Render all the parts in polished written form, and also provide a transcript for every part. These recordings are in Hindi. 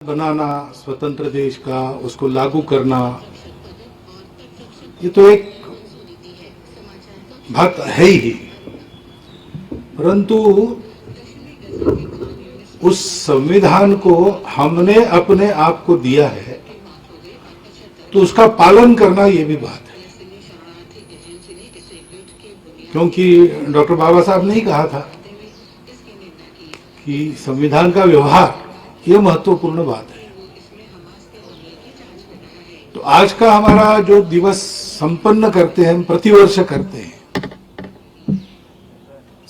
बनाना स्वतंत्र देश का, उसको लागू करना, ये तो एक बात है ही, परंतु उस संविधान को हमने अपने आप को दिया है तो उसका पालन करना ये भी बात है। क्योंकि डॉक्टर बाबा साहब ने ही कहा था कि संविधान का व्यवहार ये महत्वपूर्ण बात है। तो आज का हमारा जो दिवस संपन्न करते हैं, हम प्रतिवर्ष करते हैं,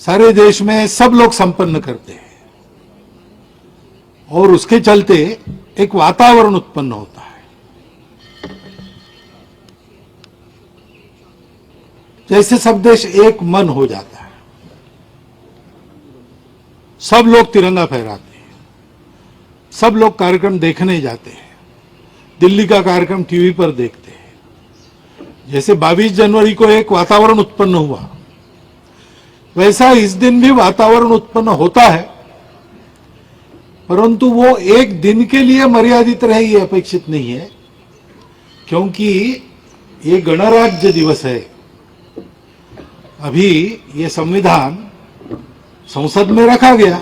सारे देश में सब लोग संपन्न करते हैं और उसके चलते एक वातावरण उत्पन्न होता है। जैसे सब देश एक मन हो जाता है, सब लोग तिरंगा फहराते हैं, सब लोग कार्यक्रम देखने जाते हैं, दिल्ली का कार्यक्रम टीवी पर देखते हैं। जैसे 22 जनवरी को एक वातावरण उत्पन्न हुआ, वैसा इस दिन भी वातावरण उत्पन्न होता है, परंतु वो एक दिन के लिए मर्यादित रहे ये अपेक्षित नहीं है, क्योंकि ये गणराज्य दिवस है। अभी ये संविधान संसद में रखा गया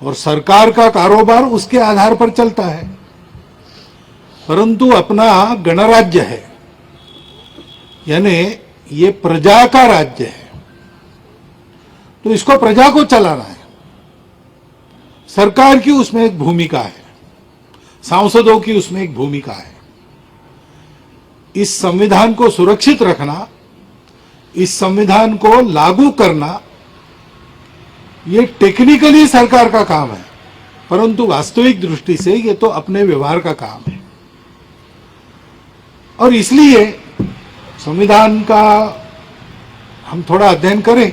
और सरकार का कारोबार उसके आधार पर चलता है, परंतु अपना गणराज्य है, यानी ये प्रजा का राज्य है, तो इसको प्रजा को चलाना है। सरकार की उसमें एक भूमिका है, सांसदों की उसमें एक भूमिका है। इस संविधान को सुरक्षित रखना, इस संविधान को लागू करना, ये टेक्निकली सरकार का काम है, परंतु वास्तविक दृष्टि से ये तो अपने व्यवहार का काम है। और इसलिए संविधान का हम थोड़ा अध्ययन करें।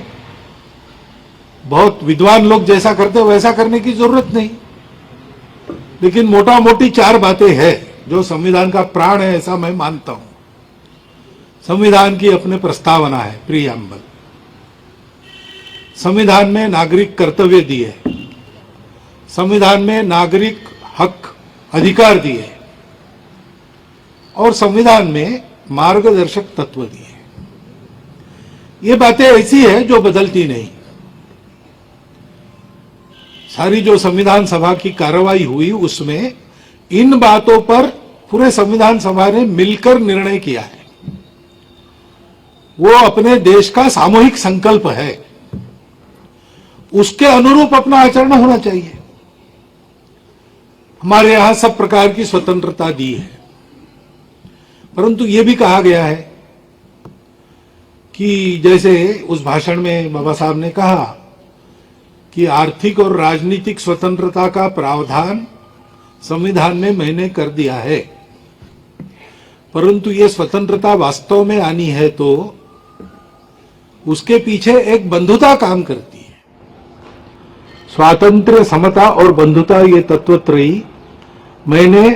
बहुत विद्वान लोग जैसा करते हैं वैसा करने की जरूरत नहीं, लेकिन मोटा मोटी 4 बातें हैं जो संविधान का प्राण है, ऐसा मैं मानता हूं। संविधान की अपने प्रस्तावना है, प्रीएम्बल। संविधान में नागरिक कर्तव्य दिए, संविधान में नागरिक हक अधिकार दिए और संविधान में मार्गदर्शक तत्व दिए। ये बातें ऐसी है जो बदलती नहीं। सारी जो संविधान सभा की कार्रवाई हुई उसमें इन बातों पर पूरे संविधान सभा ने मिलकर निर्णय किया है। वो अपने देश का सामूहिक संकल्प है, उसके अनुरूप अपना आचरण होना चाहिए। हमारे यहां सब प्रकार की स्वतंत्रता दी है, परंतु यह भी कहा गया है कि जैसे उस भाषण में बाबा साहब ने कहा कि आर्थिक और राजनीतिक स्वतंत्रता का प्रावधान संविधान में मैंने कर दिया है, परंतु ये स्वतंत्रता वास्तव में आनी है तो उसके पीछे एक बंधुता काम करती है। स्वातंत्र्य, समता और बंधुता ये तत्वत्रयी मैंने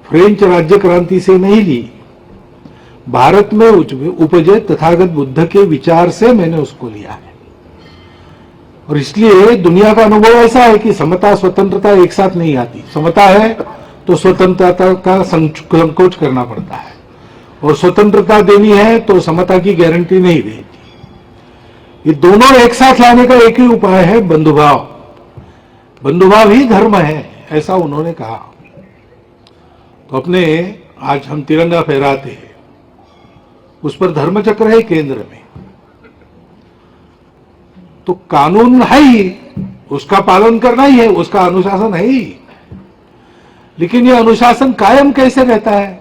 फ्रेंच राज्य क्रांति से नहीं ली, भारत में उपजे तथागत बुद्ध के विचार से मैंने उसको लिया है। और इसलिए दुनिया का अनुभव ऐसा है कि समता स्वतंत्रता एक साथ नहीं आती। समता है तो स्वतंत्रता का संकोच करना पड़ता है, और स्वतंत्रता देनी है तो समता की गारंटी नहीं देती। ये दोनों एक साथ लाने का एक ही उपाय है, बंधुभाव। बंधुभाव ही धर्म है, ऐसा उन्होंने कहा। तो अपने आज हम तिरंगा फहराते हैं, उस पर धर्मचक्र है केंद्र में, तो कानून है ही, उसका पालन करना ही है, उसका अनुशासन है ही। लेकिन यह अनुशासन कायम कैसे रहता है?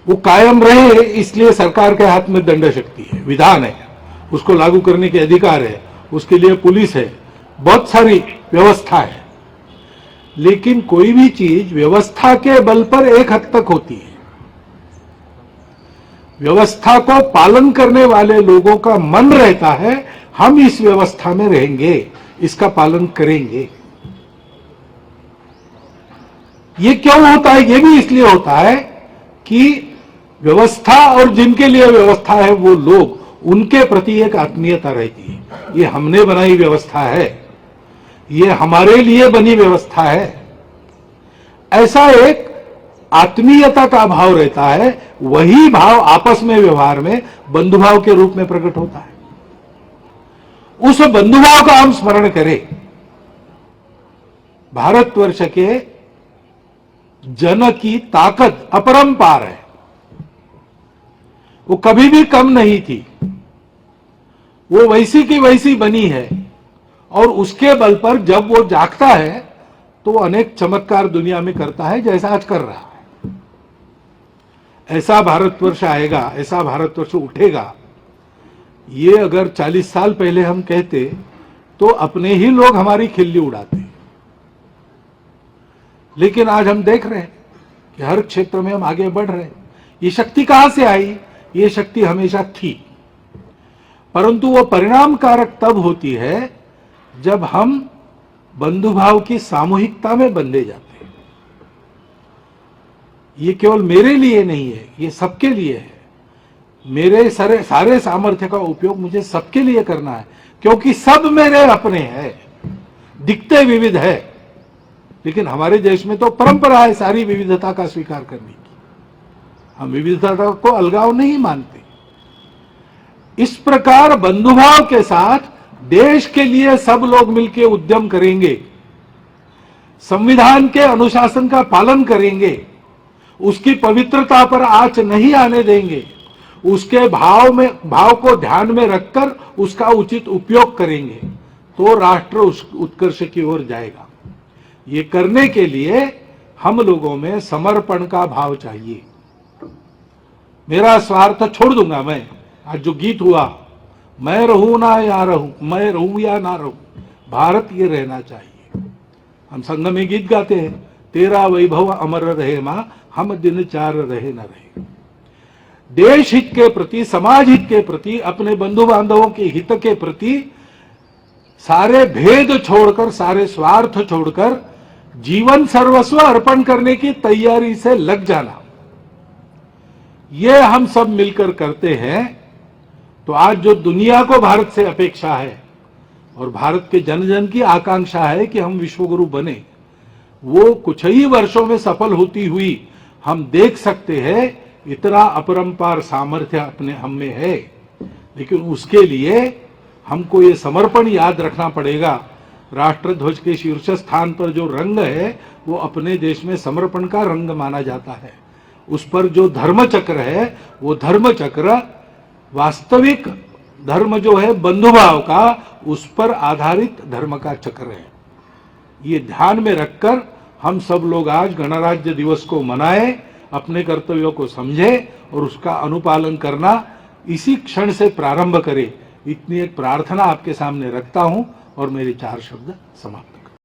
वो कायम रहे इसलिए सरकार के हाथ में दंड शक्ति है, विधान है, उसको लागू करने के अधिकार है, उसके लिए पुलिस है, बहुत सारी व्यवस्था है। लेकिन कोई भी चीज व्यवस्था के बल पर एक हद तक होती है। व्यवस्था को पालन करने वाले लोगों का मन रहता है, हम इस व्यवस्था में रहेंगे, इसका पालन करेंगे। ये क्यों होता है? ये भी इसलिए होता है कि व्यवस्था और जिनके लिए व्यवस्था है वो लोग, उनके प्रति एक आत्मीयता रहती है। ये हमने बनाई व्यवस्था है, ये हमारे लिए बनी व्यवस्था है, ऐसा एक आत्मीयता का भाव रहता है। वही भाव आपस में व्यवहार में बंधुभाव के रूप में प्रकट होता है। उस बंधुभाव का हम स्मरण करें। भारतवर्ष के जन की ताकत अपरंपार है, वो कभी भी कम नहीं थी, वो वैसी की वैसी बनी है। और उसके बल पर जब वो जागता है तो वो अनेक चमत्कार दुनिया में करता है, जैसा आज कर रहा है। ऐसा भारतवर्ष आएगा, ऐसा भारतवर्ष उठेगा, ये अगर 40 साल पहले हम कहते तो अपने ही लोग हमारी खिल्ली उड़ाते। लेकिन आज हम देख रहे हैं कि हर क्षेत्र में हम आगे बढ़ रहे हैं। ये शक्ति कहां से आई? ये शक्ति हमेशा थी, परंतु वो परिणामकारक तब होती है जब हम बंधुभाव की सामूहिकता में बंधे जाते हैं। ये केवल मेरे लिए नहीं है, ये सबके लिए है। मेरे सारे सामर्थ्य का उपयोग मुझे सबके लिए करना है, क्योंकि सब मेरे अपने हैं। दिखते विविध है, लेकिन हमारे देश में तो परंपरा है सारी विविधता का स्वीकार करने की। हम विविधता को अलगाव नहीं मानते। इस प्रकार बंधुभाव के साथ देश के लिए सब लोग मिलकर उद्यम करेंगे, संविधान के अनुशासन का पालन करेंगे, उसकी पवित्रता पर आंच नहीं आने देंगे, उसके भाव को ध्यान में रखकर उसका उचित उपयोग करेंगे, तो राष्ट्र उस उत्कर्ष की ओर जाएगा। ये करने के लिए हम लोगों में समर्पण का भाव चाहिए। मेरा स्वार्थ छोड़ दूंगा मैं। आज जो गीत हुआ, मैं रहूं ना या रहूं, मैं रहूं या ना रहूं, भारत ये रहना चाहिए। हम संघ में गीत गाते हैं, तेरा वैभव अमर रहे मां, हम दिन चार रहे न रहे। देश हित के प्रति, समाज हित के प्रति, अपने बंधु बांधवों के हित के प्रति सारे भेद छोड़कर, सारे स्वार्थ छोड़कर जीवन सर्वस्व अर्पण करने की तैयारी से लग जाना, ये हम सब मिलकर करते हैं। तो आज जो दुनिया को भारत से अपेक्षा है और भारत के जन जन की आकांक्षा है कि हम विश्वगुरु बने, वो कुछ ही वर्षों में सफल होती हुई हम देख सकते हैं। इतना अपरंपार सामर्थ्य अपने हम में है, लेकिन उसके लिए हमको ये समर्पण याद रखना पड़ेगा। राष्ट्रध्वज के शीर्ष स्थान पर जो रंग है वो अपने देश में समर्पण का रंग माना जाता है। उस पर जो धर्म चक्र है वो धर्म चक्र वास्तविक धर्म जो है बंधुभाव का, उस पर आधारित धर्म का चक्र है। ये ध्यान में रखकर हम सब लोग आज गणराज्य दिवस को मनाएं, अपने कर्तव्यों को समझें और उसका अनुपालन करना इसी क्षण से प्रारंभ करें। इतनी एक प्रार्थना आपके सामने रखता हूं और मेरे 4 शब्द समाप्त।